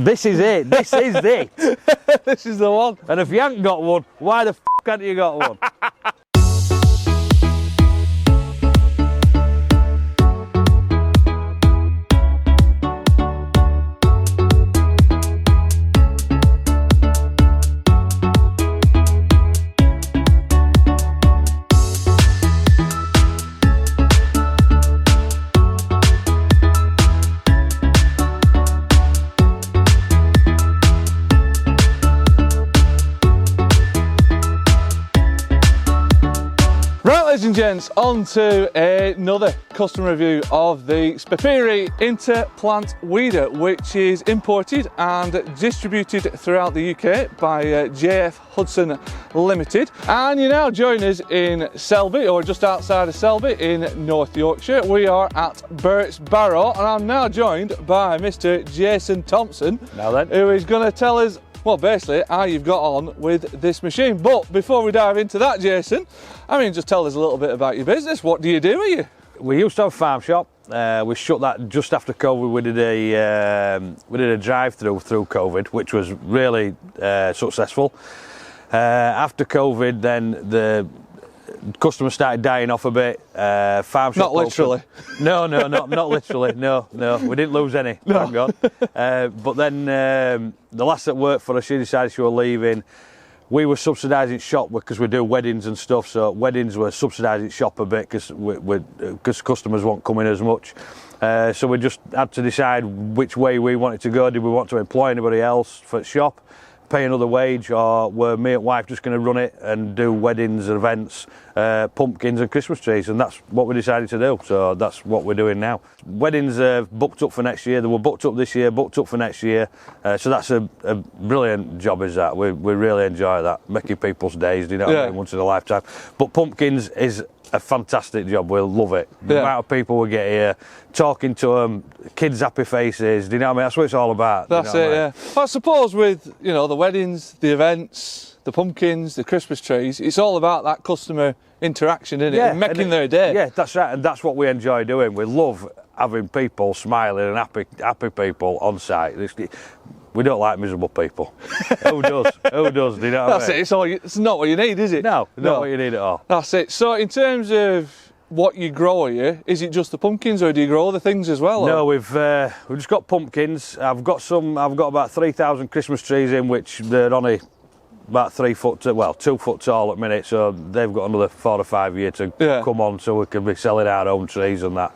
This is it. This is it. This is the one. And if you haven't got one, why the f*** haven't you got one? Ladies and gents, on to another customer review of the Spapperi Inter Plant Weeder, which is imported and distributed throughout the UK by JF Hudson Limited. And you now join us in Selby, or just outside of Selby in North Yorkshire. We are at Bert's Barrow, and I'm now joined by Mr. Jason Thompson, Now then. who is going to tell us, well, basically, how you've got on with this machine. But before we dive into that, Jason, I mean, just tell us a little bit about your business. What do you do with you? We used to have a farm shop. We shut that just after COVID. We did a drive-through through COVID, which was really successful. After COVID, then the customers started dying off a bit. Farm shop. Not literally. No, not literally. No, we didn't lose any. No. Thank God. But then the lass that worked for us, she decided she was leaving. We were subsidising shop because we do weddings and stuff, so weddings were subsidising shop a bit because customers weren't coming as much. So we just had to decide which way we wanted to go. Did we want to employ anybody else for the shop, pay another wage, or were me and wife just going to run it and do weddings and events, pumpkins and Christmas trees? And that's what we decided to do, so that's what we're doing now. Weddings are booked up for next year. They were booked up this year, booked up for next year, so that's a brilliant job, is that. We really enjoy that, making people's days, you know, what I mean, once in a lifetime. But pumpkins is a fantastic job. We love it. The amount of people we get here, talking to them, kids' happy faces, do you know what I mean? That's what it's all about. That's it, yeah. Well, I suppose with, you know, the weddings, the events, the pumpkins, the Christmas trees, it's all about that customer interaction, isn't it? And making their day. Yeah, that's right, and that's what we enjoy doing. We love having people smiling and happy people on site. We don't like miserable people. Who does? Who does? Do you know what I mean? That's it. It's not what you need, is it? No, not what you need at all. That's it. So in terms of what you grow here, is it just the pumpkins, or do you grow other things as well? No, we've just got pumpkins. I've got about 3,000 Christmas trees in, which they're only about 3 foot, 2 foot tall at the minute. So they've got another 4 or 5 years to come on, so we can be selling our own trees and that.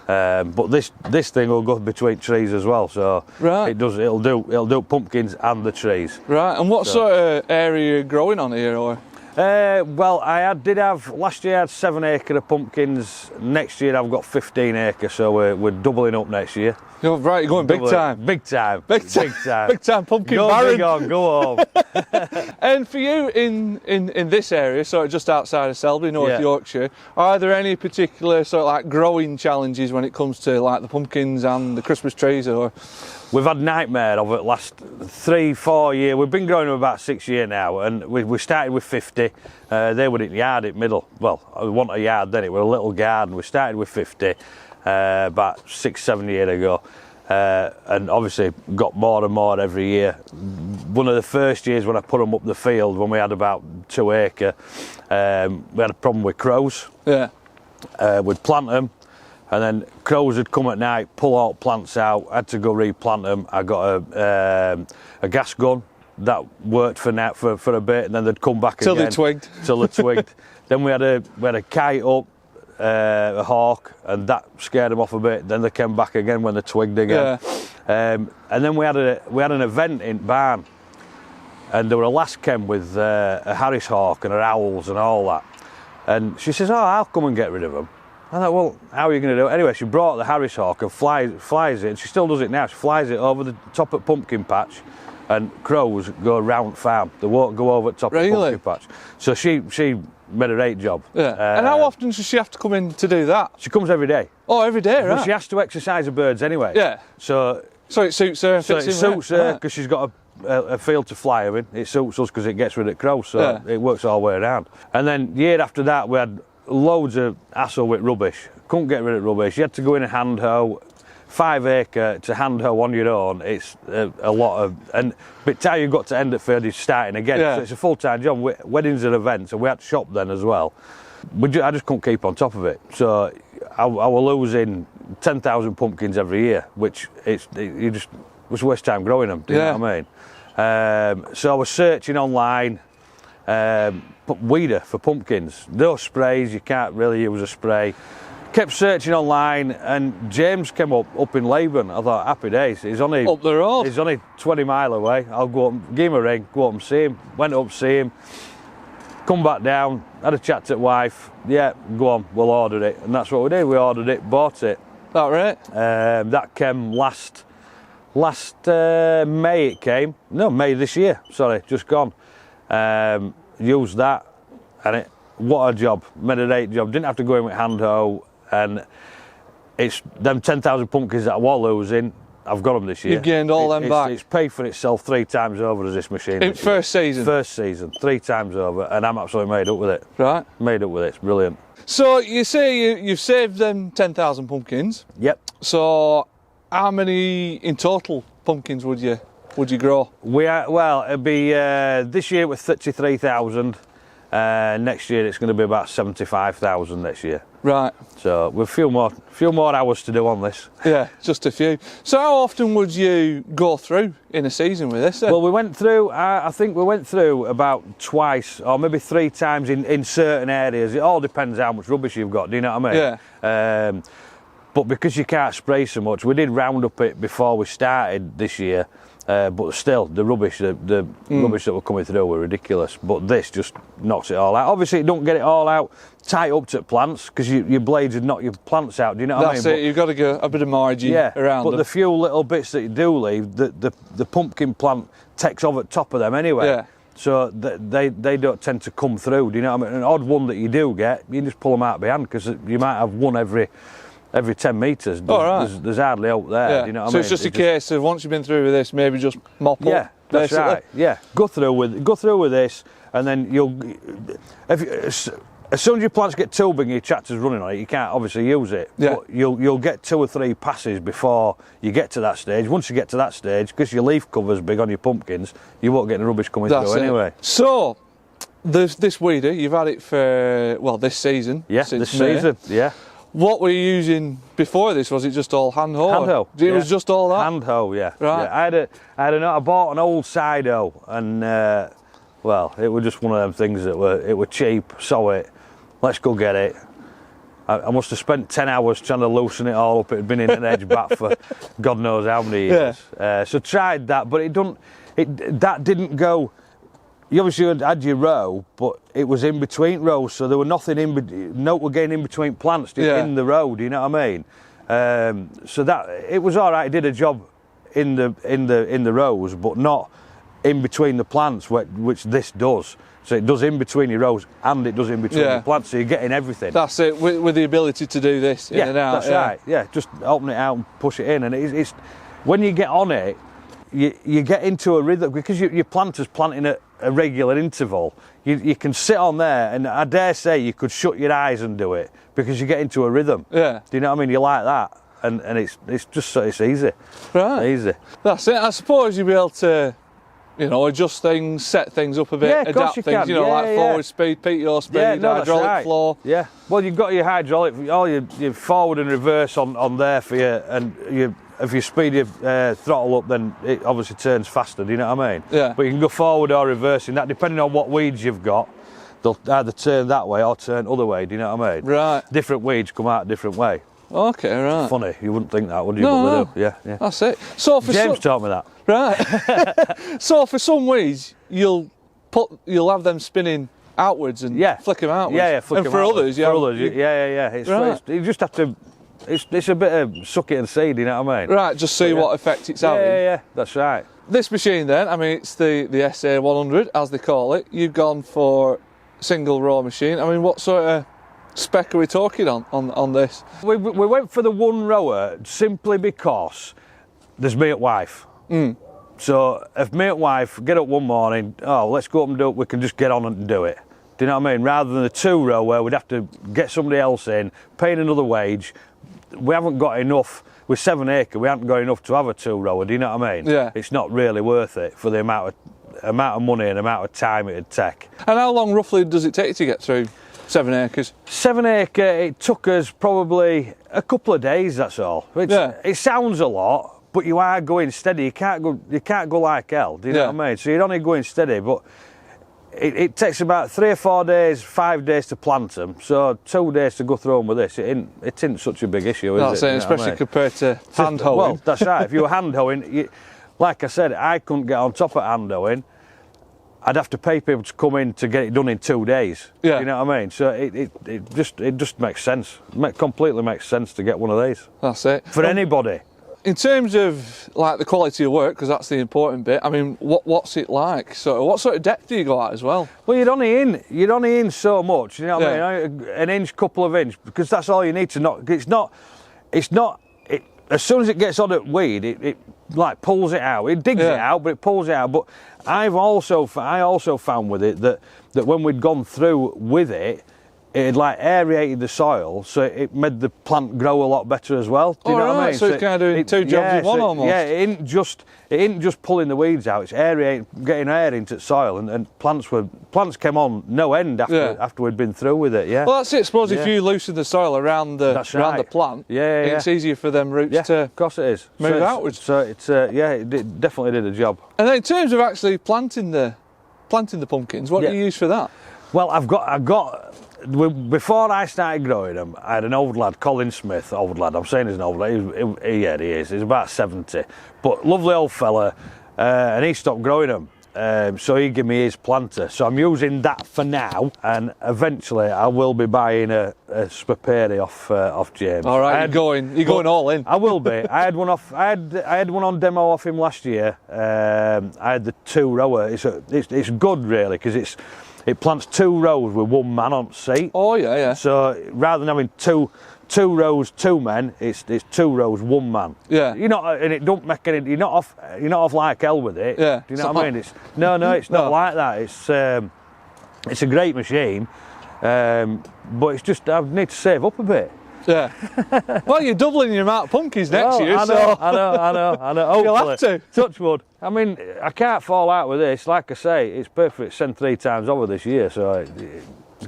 But this thing will go between trees as well, so it'll do pumpkins and the trees. Right. And what sort of area are you growing on here, or? Well, last year I had 7 acre of pumpkins. Next year I've got 15 acres, so we're doubling up next year. You're going big time. Big time. Big time pumpkin baron. Go home. And for you in this area, sort of just outside of Selby, North Yorkshire, are there any particular sort of like growing challenges when it comes to like the pumpkins and the Christmas trees, or? We've had nightmare of it last 3-4 years. We've been growing them about 6 years now, and we started with 50. They were in the yard in middle. Well, we want a yard then, it was a little garden. We started with 50 about 6-7 years ago, and obviously got more and more every year. One of the first years when I put them up the field, when we had about 2 acre, we had a problem with crows. Yeah. We'd plant them, and then crows would come at night, pull all plants out. I had to go replant them. I got a gas gun that worked for a bit, and then they'd come back till again. Till they twigged. Then we had a kite up, a hawk, and that scared them off a bit. Then they came back again when they twigged again. And then we had an event in barn, and there were a lass came with a Harris hawk and her owls and all that. And she says, "Oh, I'll come and get rid of them." I thought, well, how are you going to do it? Anyway, she brought the Harris hawk and flies it, and she still does it now. She flies it over the top of pumpkin patch, and crows go round farm. They won't go over the top of the pumpkin patch. So she made a great job. Yeah. And how often does she have to come in to do that? She comes every day. Oh, every day, right? But she has to exercise the birds anyway. Yeah. So it suits her. So it suits her because she's got a field to fly her in. It suits us because it gets rid of crows, so it works all the way around. And then year after that, we had loads of hassle with rubbish. Couldn't get rid of rubbish. You had to go in a hand hoe, 5 acre to hand hoe on your own, it's a lot of, and by the time you've got to end at third, you're starting again. Yeah. So it's a full-time job. Weddings and events, and we had to shop then as well. I just couldn't keep on top of it. So I was losing 10,000 pumpkins every year, which it was waste time growing them. Do you know what I mean? So I was searching online, weeder for pumpkins. No sprays, you can't really use a spray. Kept searching online, and James came up in Laban. I thought, happy days. He's only up the road. He's only 20 mile away. I'll go up, give him a ring, go up and see him. Went up, see him. Come back down, had a chat to the wife. Yeah, go on, we'll order it, and that's what we did. We ordered it, bought it. That right? That came last May. It came. No, May this year. Sorry, just gone. Used that, and what a job. Made a great job. Didn't have to go in with hand hoe. And it's them 10,000 pumpkins that I was losing, I've got them this year. You've gained all them back. It's paid for itself 3 times over as this machine. In first season? First season, 3 times over, and I'm absolutely made up with it. Right. Made up with it, it's brilliant. So you say you've saved them 10,000 pumpkins. Yep. So how many in total pumpkins would you grow? Well, it'd be, this year with 33,000. Next year it's going to be about 75,000 next year. Right. So we've a few more hours to do on this. Yeah, just a few. So how often would you go through in a season with this then? Well, we went through, I think we went through about twice or maybe 3 times in certain areas. It all depends how much rubbish you've got, do you know what I mean? Yeah. But because you can't spray so much, we did round up it before we started this year. But still, the rubbish, the rubbish that were coming through were ridiculous. But this just knocks it all out. Obviously, it don't get it all out tight up to plants because your blades would knock your plants out. Do you know what I mean? That's it. You've got to get a bit of margin around but them. the few little bits that you do leave, the pumpkin plant takes off at top of them anyway. Yeah. So they don't tend to come through. Do you know what I mean? An odd one that you do get, you just pull them out behind because you might have one every 10 metres. There's hardly out there. Yeah. Do you know what I So mean? it's just a case of once you've been through with this, maybe just mop up. Yeah, that's basically. right. Yeah, go through with this, and then as soon as your plants get too big and your tractor's running on it, you can't obviously use it. Yeah. But you'll get 2 or 3 passes before you get to that stage. Once you get to that stage, because your leaf cover's big on your pumpkins, you won't get any rubbish coming through anyway. So this weeder, you've had it for this season. Yeah, since this May. season. Yeah. What were you using before this? Was it just all hand hoe? Hand hoe. It was just all that? Hand hoe, yeah. Right. Yeah. I bought an old side hoe, and it was just one of them things that were cheap. Saw it, let's go get it. I must have spent 10 hours trying to loosen it all up. It had been in an edge back for God knows how many years. Yeah. So tried that, but that didn't go. You obviously had your row, but it was in between rows, so there were nothing were getting in between plants in the row. Do you know what I mean? So that it was all right. It did a job in the rows, but not in between the plants, which this does. So it does in between your rows and it does in between the plants. So you're getting everything. That's it. With the ability to do this in and out. That's right. Yeah, just open it out and push it in, and it's when you get on it, you get into a rhythm because your planter's planting at a regular interval. You can sit on there, and I dare say you could shut your eyes and do it because you get into a rhythm. Yeah. Do you know what I mean? You like that, and it's just it's easy. Right. Easy. That's it. I suppose you'll be able to, adjust things, set things up a bit, adapt things. Like forward speed, PYO speed, hydraulic flow. Yeah. Well, you've got your hydraulic, all your forward and reverse on there for you, and if you speed your throttle up, then it obviously turns faster. Do you know what I mean? Yeah. But you can go forward or reversing that, depending on what weeds you've got. They'll either turn that way or turn other way. Do you know what I mean? Right. Different weeds come out a different way. Okay, right. Funny, you wouldn't think that, would you? No, but they do. Yeah. That's it. So for James taught me that. Right. So for some weeds, you'll have them spinning outwards and flick them outwards. Yeah, flick them outwards. For others, You just have to. It's a bit of suck it and see. Do you know what I mean? Right. Just see what effect it's having. Yeah. That's right. This machine, then, I mean, it's the SA100 as they call it. You've gone for single row machine. I mean, what sort of spec are we talking on this? We went for the one rower simply because there's me at wife. So if me at wife get up one morning, let's go up and do it, we can just get on and do it. Do you know what I mean? Rather than the 2 row where we'd have to get somebody else in, paying another wage. We haven't got enough. with 7 acre, we haven't got enough to have a 2-rower. Do you know what I mean? Yeah. It's not really worth it for the amount of money and amount of time it'd take. And how long roughly does it take you to get through 7 acres? 7 acre, it took us probably a couple of days. That's all. It sounds a lot, but you are going steady. You can't go like hell. Do you know what I mean? So you're only going steady, but it takes about 3 or 4 days, 5 days to plant them. So 2 days to go through them with this. It isn't such a big issue, is it? That's it, especially compared to hand hoeing. Well, that's right. If you were hand hoeing, like I said, I couldn't get on top of hand hoeing. I'd have to pay people to come in to get it done in 2 days. Yeah. You know what I mean? So it just makes sense. Completely makes sense to get one of these. That's it. For anybody. In terms of like the quality of work, because that's the important bit. I mean, what's it like? So, what sort of depth do you go at as well? Well, you're only in so much. You know what I mean? An inch, couple of inches, because that's all you need to know. It's not. As soon as it gets on at weed, it like pulls it out. It digs it out, but it pulls it out. But I also found with it that when we'd gone through with it, it had like aerated the soil, so it made the plant grow a lot better as well. Do you know what I mean? So it's kind of doing 2 jobs in one almost. Yeah, it ain't just pulling the weeds out. It's aerating, getting air into the soil, and plants came on no end after we'd been through with it. Yeah. Well, that's it. Suppose if you loosen the soil around the plant, it's easier for them roots to. Of course it is. Move outwards. So it definitely did a job. And then in terms of actually planting the pumpkins, what do you use for that? Well, I've got. Before I started growing them, I had an old lad, Colin Smith, old lad, I'm saying he's an old lad, he is, he's about 70, but lovely old fella, and he stopped growing them, so he gave me his planter, so I'm using that for now, and eventually I will be buying a Spapperi off James. All right, you're going all in. I will be. I had one on demo off him last year. I had the 2-rower. It's good really, because it plants 2 rows with 1 man on seat. Oh yeah. So rather than having two rows, 2 men, it's 2 rows, 1 man. Yeah. And it don't make any. You're not off like hell with it. Yeah. Do you know what I mean? It's not like that. It's a great machine, but it's just I need to save up a bit. Yeah. Well, you're doubling your amount of pumpkins next year. I know. Hopefully. You'll have to. Touch wood. I mean, I can't fall out with this. Like I say, it's perfect. Send 3 times over this year, so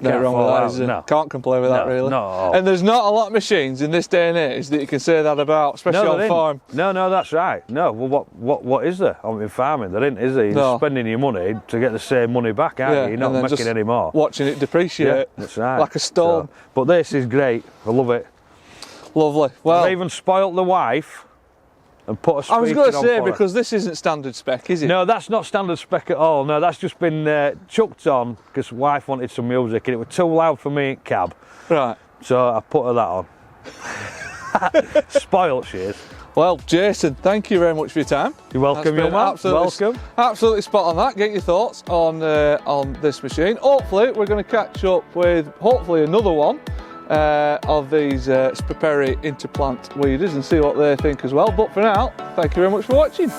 no wrong with that, is there? No. Can't complain with that, really. No. And there's not a lot of machines in this day and age that you can say that about, especially on farm. No, that's right. No, well, what is there in farming? There isn't, is there? You're spending your money to get the same money back, aren't you? You're not making any more. Watching it depreciate. Yeah, that's right. Like a stone. But this is great. I love it. Lovely. Well, I've even spoilt the wife and put a speaker on. I was going to say, because this isn't standard spec, is it? No, that's not standard spec at all. No, that's just been chucked on because wife wanted some music and it was too loud for me in cab. Right. So I put her that on. Spoilt she is. Well, Jason, thank you very much for your time. You're welcome, young man. Welcome. Absolutely spot on that. Get your thoughts on this machine. Hopefully, we're going to catch up with another one of these Spapperi Inter Plant Weeders and see what they think as well. But for now, thank you very much for watching.